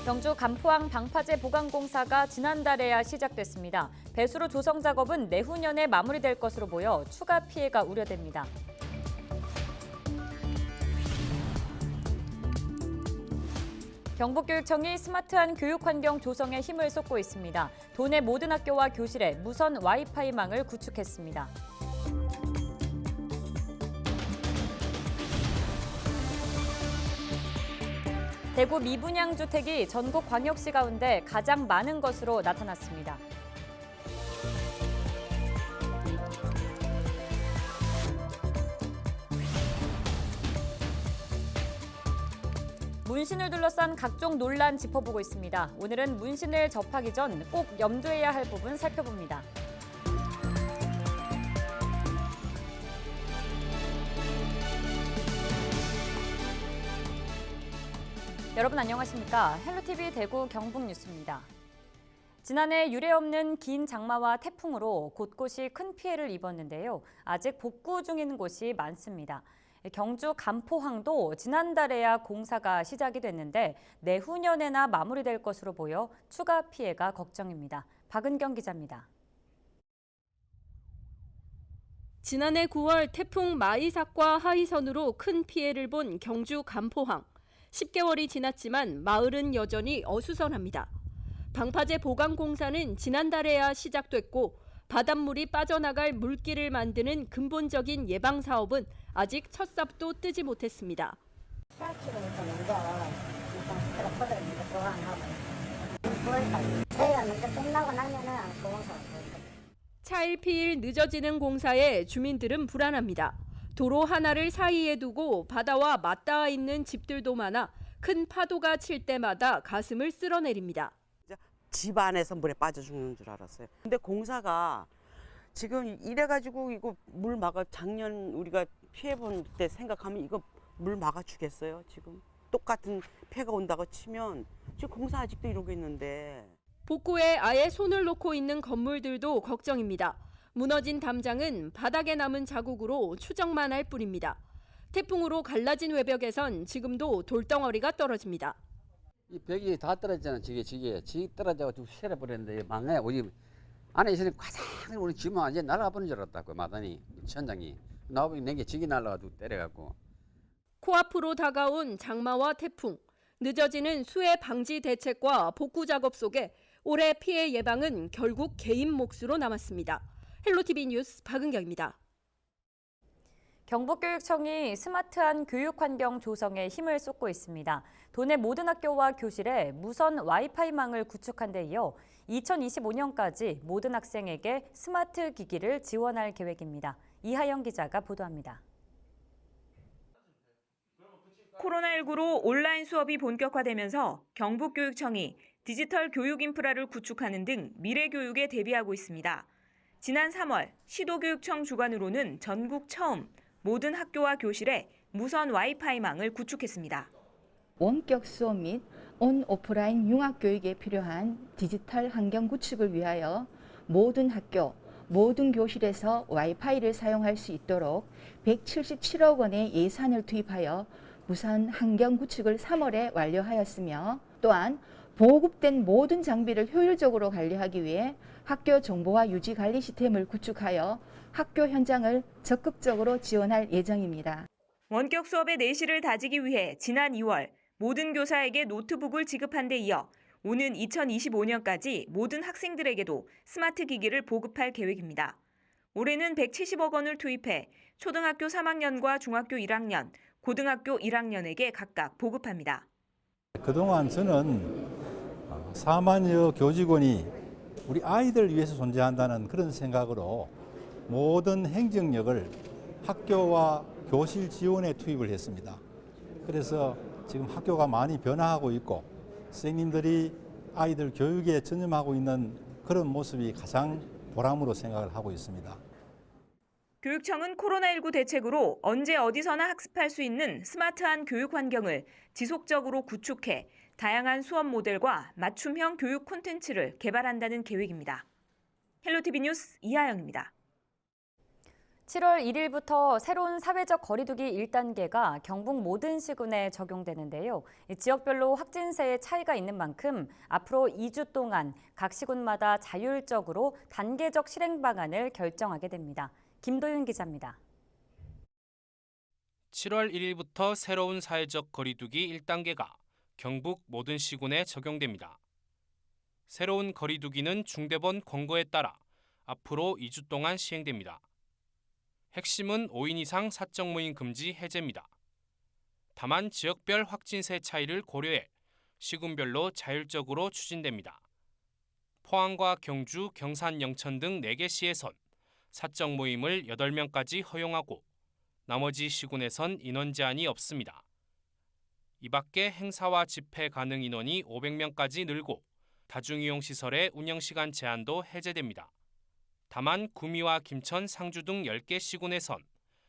경주 간포항 방파제 보강 공사가 지난달에야 시작됐습니다. 배수로 조성 작업은 내후년에 마무리될 것으로 보여 추가 피해가 우려됩니다. 경북교육청이 스마트한 교육 환경 조성에 힘을 쏟고 있습니다. 도내 모든 학교와 교실에 무선 와이파이망을 구축했습니다. 대구 미분양 주택이 전국 광역시 가운데 가장 많은 것으로 나타났습니다. 문신을 둘러싼 각종 논란 짚어보고 있습니다. 오늘은 문신을 접하기 전 꼭 염두해야 할 부분 살펴봅니다. 여러분 안녕하십니까? 헬로티비 대구 경북 뉴스입니다. 지난해 유례없는 긴 장마와 태풍으로 곳곳이 큰 피해를 입었는데요. 아직 복구 중인 곳이 많습니다. 경주 간포항도 지난달에야 공사가 시작이 됐는데 내후년에나 마무리될 것으로 보여 추가 피해가 걱정입니다. 박은경 기자입니다. 지난해 9월 태풍 마이삭과 하이선으로 큰 피해를 본 경주 간포항. 10개월이 지났지만 마을은 여전히 어수선합니다. 방파제 보강 공사는 지난달에야 시작됐고 바닷물이 빠져나갈 물길을 만드는 근본적인 예방 사업은 아직 첫 삽도 뜨지 못했습니다. 차일피일 늦어지는 공사에 주민들은 불안합니다. 도로 하나를 사이에 두고 바다와 맞닿아 있는 집들도 많아 큰 파도가 칠 때마다 가슴을 쓸어내립니다. 집 안에서 물에 빠져 죽는 줄 알았어요. 근데 공사가 지금 이래가지고 이거 물 막아 작년 우리가 피해본 때 생각하면 이거 물 막아 주겠어요. 지금 똑같은 폐가 온다고 치면 지금 공사 아직도 이러고 있는데. 복구에 아예 손을 놓고 있는 건물들도 걱정입니다. 무너진 담장은 바닥에 남은 자국으로 추정만 할 뿐입니다. 태풍으로 갈라진 외벽에선 지금도 돌덩어리가 떨어집니다. 이 벽이 다 떨어지잖아. 지게 떨어져가지고 쇠려버렸는데 망해. 우리 안에 있으니 가장 우리 집은 완전 날아가버린 줄 알았다고 마당이 천장이 나오면 내게 지게 날아가지고 때려갖고. 코앞으로 다가온 장마와 태풍, 늦어지는 수해 방지 대책과 복구 작업 속에 올해 피해 예방은 결국 개인 몫으로 남았습니다. 헬로티비 뉴스 박은경입니다. 경북교육청이 스마트한 교육 환경 조성에 힘을 쏟고 있습니다. 도내 모든 학교와 교실에 무선 와이파이망을 구축한 데 이어 2025년까지 모든 학생에게 스마트 기기를 지원할 계획입니다. 이하영 기자가 보도합니다. 코로나19로 온라인 수업이 본격화되면서 경북교육청이 디지털 교육 인프라를 구축하는 등 미래 교육에 대비하고 있습니다. 지난 3월 시도교육청 주관으로는 전국 처음 모든 학교와 교실에 무선 와이파이망을 구축했습니다. 원격 수업 및 온 오프라인 융합 교육에 필요한 디지털 환경 구축을 위하여 모든 학교, 모든 교실에서 와이파이를 사용할 수 있도록 177억 원의 예산을 투입하여 무선 환경 구축을 3월에 완료하였으며 또한 보급된 모든 장비를 효율적으로 관리하기 위해 학교 정보화 유지 관리 시스템을 구축하여 학교 현장을 적극적으로 지원할 예정입니다. 원격 수업의 내실을 다지기 위해 지난 2월 모든 교사에게 노트북을 지급한 데 이어 오는 2025년까지 모든 학생들에게도 스마트 기기를 보급할 계획입니다. 올해는 170억 원을 투입해 초등학교 3학년과 중학교 1학년, 고등학교 1학년에게 각각 보급합니다. 그동안 저는 4만여 교직원이 우리 아이들을 위해서 존재한다는 그런 생각으로 모든 행정력을 학교와 교실 지원에 투입을 했습니다. 그래서 지금 학교가 많이 변화하고 있고 선생님들이 아이들 교육에 전념하고 있는 그런 모습이 가장 보람으로 생각을 하고 있습니다. 교육청은 코로나19 대책으로 언제 어디서나 학습할 수 있는 스마트한 교육 환경을 지속적으로 구축해 다양한 수업 모델과 맞춤형 교육 콘텐츠를 개발한다는 계획입니다. 헬로티비 뉴스 이하영입니다. 7월 1일부터 새로운 사회적 거리두기 1단계가 경북 모든 시군에 적용되는데요. 지역별로 확진세의 차이가 있는 만큼 앞으로 2주 동안 각 시군마다 자율적으로 단계적 실행 방안을 결정하게 됩니다. 김도윤 기자입니다. 7월 1일부터 새로운 사회적 거리두기 1단계가 경북 모든 시군에 적용됩니다. 새로운 거리두기는 중대본 권고에 따라 앞으로 2주 동안 시행됩니다. 핵심은 5인 이상 사적 모임 금지 해제입니다. 다만 지역별 확진세 차이를 고려해 시군별로 자율적으로 추진됩니다. 포항과 경주, 경산, 영천 등 4개 시에선 사적 모임을 8명까지 허용하고 나머지 시군에선 인원 제한이 없습니다. 이 밖에 행사와 집회 가능 인원이 500명까지 늘고 다중이용시설의 운영시간 제한도 해제됩니다. 다만 구미와 김천, 상주 등 10개 시군에선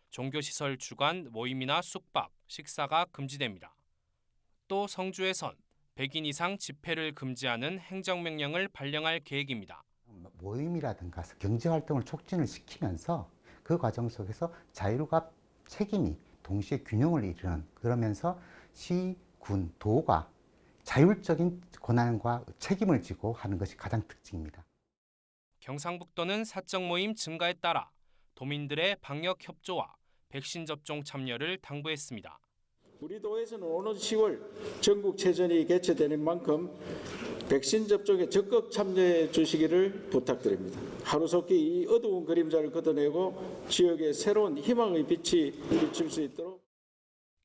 종교시설 주관 모임이나 숙박, 식사가 금지됩니다. 또 성주에선 100인 이상 집회를 금지하는 행정명령을 발령할 계획입니다. 모임이라든가 경제활동을 촉진을 시키면서 그 과정 속에서 자율과 책임이 동시에 균형을 이루는, 그러면서 시, 군, 도가 자율적인 권한과 책임을 지고 하는 것이 가장 특징입니다. 경상북도는 사적 모임 증가에 따라 도민들의 방역 협조와 백신 접종 참여를 당부했습니다. 우리 도에서는 오는 10월 전국체전이 개최되는 만큼 백신 접종에 적극 참여해 주시기를 부탁드립니다. 하루속히 이 어두운 그림자를 걷어내고 지역에 새로운 희망의 빛이 비칠 수 있도록.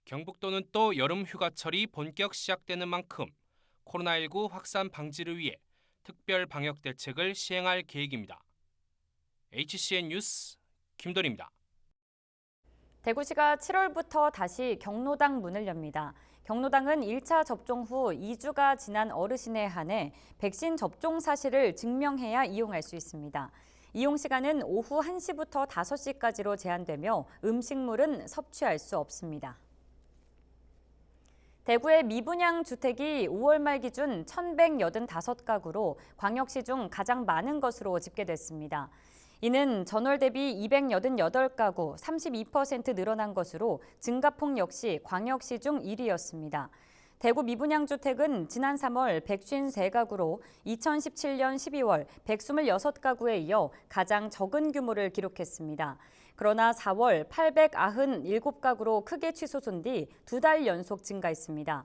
경북도는 또 여름 휴가철이 본격 시작되는 만큼 코로나19 확산 방지를 위해 특별 방역 대책을 시행할 계획입니다. HCN 뉴스 김도리입니다. 대구시가 7월부터 다시 경로당 문을 엽니다. 경로당은 1차 접종 후 2주가 지난 어르신에 한해 백신 접종 사실을 증명해야 이용할 수 있습니다. 이용 시간은 오후 1시부터 5시까지로 제한되며 음식물은 섭취할 수 없습니다. 대구의 미분양 주택이 5월 말 기준 1,185가구로 광역시 중 가장 많은 것으로 집계됐습니다. 이는 전월 대비 288가구, 32% 늘어난 것으로 증가폭 역시 광역시 중 1위였습니다. 대구 미분양 주택은 지난 3월 153가구로 2017년 12월 126가구에 이어 가장 적은 규모를 기록했습니다. 그러나 4월 897가구로 크게 취소된 뒤 2달 연속 증가했습니다.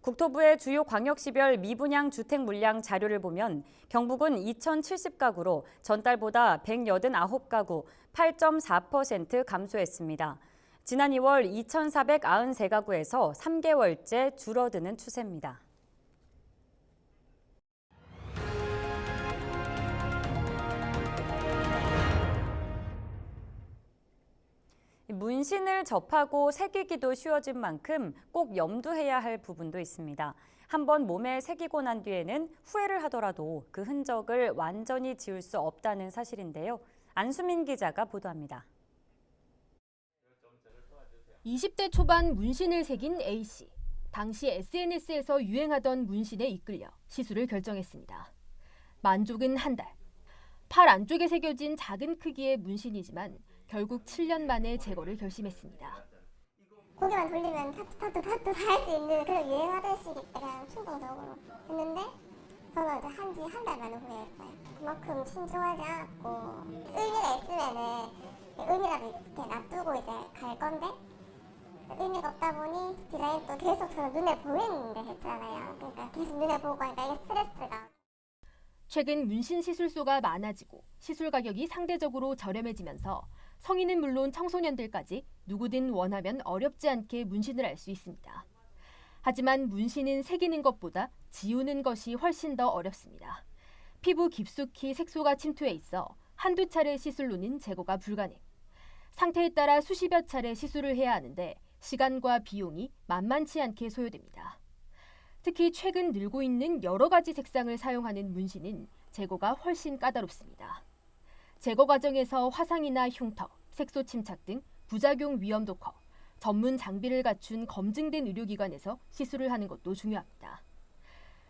국토부의 주요 광역시별 미분양 주택 물량 자료를 보면 경북은 2,070가구로 전달보다 189가구, 8.4% 감소했습니다. 지난 2월 2,493가구에서 3개월째 줄어드는 추세입니다. 문신을 접하고 새기기도 쉬워진 만큼 꼭 염두해야 할 부분도 있습니다. 한번 몸에 새기고 난 뒤에는 후회를 하더라도 그 흔적을 완전히 지울 수 없다는 사실인데요. 안수민 기자가 보도합니다. 20대 초반 문신을 새긴 A씨. 당시 SNS에서 유행하던 문신에 이끌려 시술을 결정했습니다. 만족은 한 달. 팔 안쪽에 새겨진 작은 크기의 문신이지만 결국 7년 만에 제거를 결심했습니다. 고개만 돌리면 타투 살 수 있는 그런 유행하던 시기 때 그냥 충동적으로 했는데 저는 이제 한지 한 달 만에 후회했어요. 그만큼 신중하지 않았고 의미가 있으면은 의미라도 이렇게 놔두고 이제 갈 건데 의미가 없다 보니 디자인도 계속 저는 눈에 보이는데 했잖아요. 그러니까 계속 눈에 보고 하니까 이게 스트레스가. 최근 문신 시술소가 많아지고 시술 가격이 상대적으로 저렴해지면서 성인은 물론 청소년들까지 누구든 원하면 어렵지 않게 문신을 할 수 있습니다. 하지만 문신은 새기는 것보다 지우는 것이 훨씬 더 어렵습니다. 피부 깊숙이 색소가 침투해 있어 한두 차례 시술로는 제거가 불가능. 상태에 따라 수십여 차례 시술을 해야 하는데 시간과 비용이 만만치 않게 소요됩니다. 특히 최근 늘고 있는 여러 가지 색상을 사용하는 문신은 제거가 훨씬 까다롭습니다. 제거 과정에서 화상이나 흉터, 색소 침착 등 부작용 위험도 커 전문 장비를 갖춘 검증된 의료기관에서 시술을 하는 것도 중요합니다.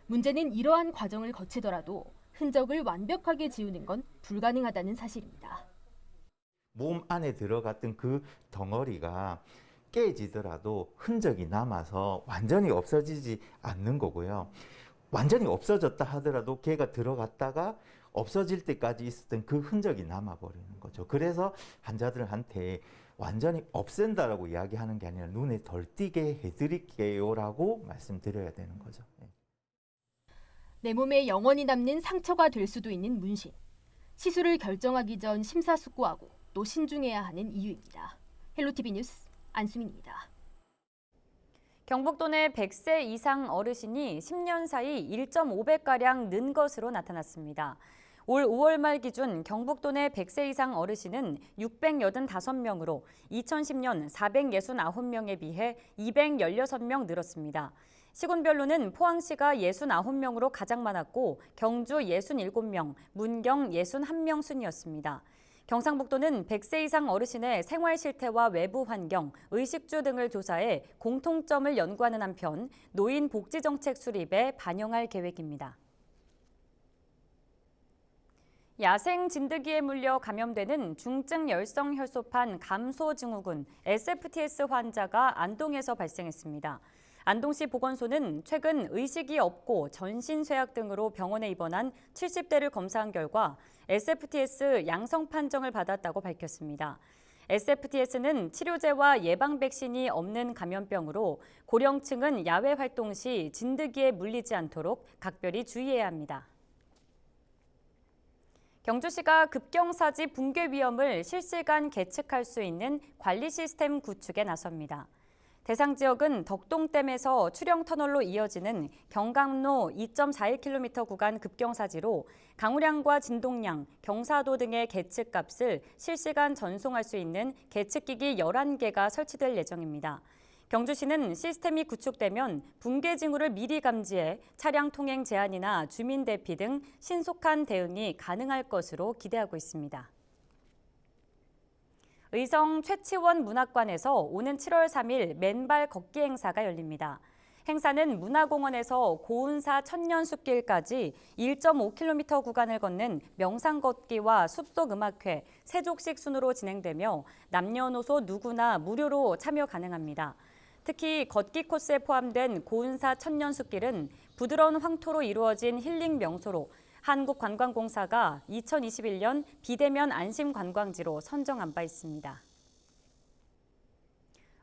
문제는 이러한 과정을 거치더라도 흔적을 완벽하게 지우는 건 불가능하다는 사실입니다. 몸 안에 들어갔던 그 덩어리가 깨지더라도 흔적이 남아서 완전히 없어지지 않는 거고요. 완전히 없어졌다 하더라도 걔가 들어갔다가 없어질 때까지 있었던 그 흔적이 남아버리는 거죠. 그래서 환자들한테 완전히 없앤다라고 이야기하는 게 아니라 눈에 덜 띄게 해드릴게요라고 말씀드려야 되는 거죠. 내 몸에 영원히 남는 상처가 될 수도 있는 문신. 시술을 결정하기 전 심사숙고하고 또 신중해야 하는 이유입니다. 헬로티비 뉴스 안수민입니다. 경북도 내 100세 이상 어르신이 10년 사이 1.5배가량 는 것으로 나타났습니다. 올 5월 말 기준 경북도 내 100세 이상 어르신은 685명으로 2010년 469명에 비해 216명 늘었습니다. 시군별로는 포항시가 69명으로 가장 많았고 경주 67명, 문경 61명 순이었습니다. 경상북도는 100세 이상 어르신의 생활 실태와 외부 환경, 의식주 등을 조사해 공통점을 연구하는 한편 노인 복지 정책 수립에 반영할 계획입니다. 야생 진드기에 물려 감염되는 중증 열성 혈소판 감소 증후군 SFTS 환자가 안동에서 발생했습니다. 안동시 보건소는 최근 의식이 없고 전신 쇠약 등으로 병원에 입원한 70대를 검사한 결과 SFTS 양성 판정을 받았다고 밝혔습니다. SFTS는 치료제와 예방 백신이 없는 감염병으로 고령층은 야외 활동 시 진드기에 물리지 않도록 각별히 주의해야 합니다. 경주시가 급경사지 붕괴 위험을 실시간 계측할 수 있는 관리 시스템 구축에 나섭니다. 대상 지역은 덕동댐에서 추령 터널로 이어지는 경강로 2.41km 구간 급경사지로 강우량과 진동량, 경사도 등의 계측값을 실시간 전송할 수 있는 계측기기 11개가 설치될 예정입니다. 경주시는 시스템이 구축되면 붕괴 징후를 미리 감지해 차량 통행 제한이나 주민 대피 등 신속한 대응이 가능할 것으로 기대하고 있습니다. 의성 최치원 문학관에서 오는 7월 3일 맨발 걷기 행사가 열립니다. 행사는 문화공원에서 고운사 천년숲길까지 1.5km 구간을 걷는 명상걷기와 숲속 음악회, 세족식 순으로 진행되며 남녀노소 누구나 무료로 참여 가능합니다. 특히 걷기 코스에 포함된 고운사 천년숲길은 부드러운 황토로 이루어진 힐링 명소로 한국관광공사가 2021년 비대면 안심관광지로 선정한 바 있습니다.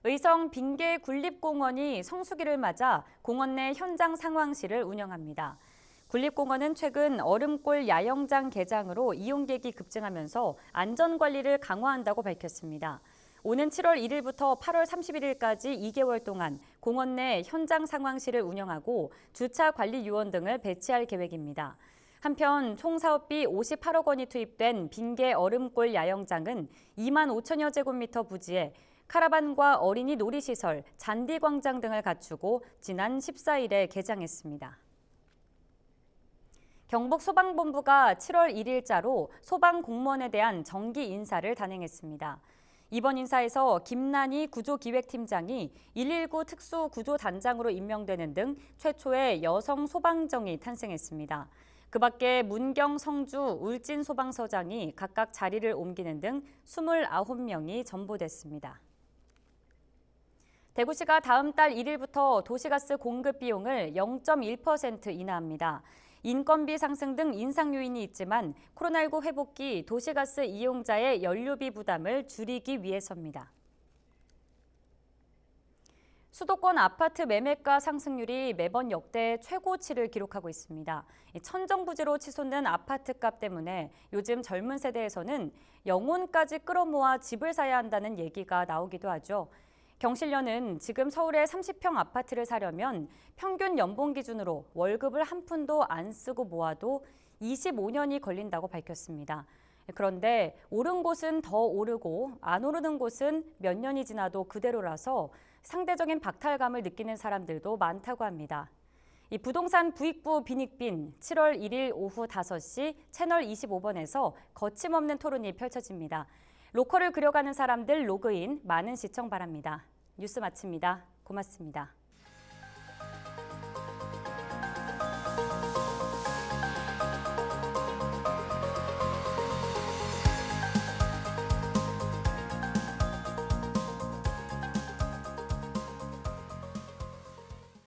의성 빙계 군립공원이 성수기를 맞아 공원 내 현장 상황실을 운영합니다. 군립공원은 최근 얼음골 야영장 개장으로 이용객이 급증하면서 안전관리를 강화한다고 밝혔습니다. 오는 7월 1일부터 8월 31일까지 2개월 동안 공원 내 현장 상황실을 운영하고 주차 관리 요원 등을 배치할 계획입니다. 한편 총 사업비 58억 원이 투입된 빙계 얼음골 야영장은 2만 5천여 제곱미터 부지에 카라반과 어린이 놀이시설, 잔디광장 등을 갖추고 지난 14일에 개장했습니다. 경북소방본부가 7월 1일자로 소방공무원에 대한 정기 인사를 단행했습니다. 이번 인사에서 김난희 구조기획팀장이 119 특수구조단장으로 임명되는 등 최초의 여성 소방정이 탄생했습니다. 그 밖에 문경, 성주, 울진 소방서장이 각각 자리를 옮기는 등 29명이 전보됐습니다. 대구시가 다음 달 1일부터 도시가스 공급 비용을 0.1% 인하합니다. 인건비 상승 등 인상 요인이 있지만 코로나19 회복기 도시가스 이용자의 연료비 부담을 줄이기 위해서입니다. 수도권 아파트 매매가 상승률이 매번 역대 최고치를 기록하고 있습니다. 천정부지로 치솟는 아파트값 때문에 요즘 젊은 세대에서는 영혼까지 끌어모아 집을 사야 한다는 얘기가 나오기도 하죠. 경실련은 지금 서울에 30평 아파트를 사려면 평균 연봉 기준으로 월급을 한 푼도 안 쓰고 모아도 25년이 걸린다고 밝혔습니다. 그런데 오른 곳은 더 오르고 안 오르는 곳은 몇 년이 지나도 그대로라서 상대적인 박탈감을 느끼는 사람들도 많다고 합니다. 이 부동산 부익부 빈익빈 7월 1일 오후 5시 채널 25번에서 거침없는 토론이 펼쳐집니다. 로컬을 그려가는 사람들 로그인, 많은 시청 바랍니다. 뉴스 마칩니다. 고맙습니다.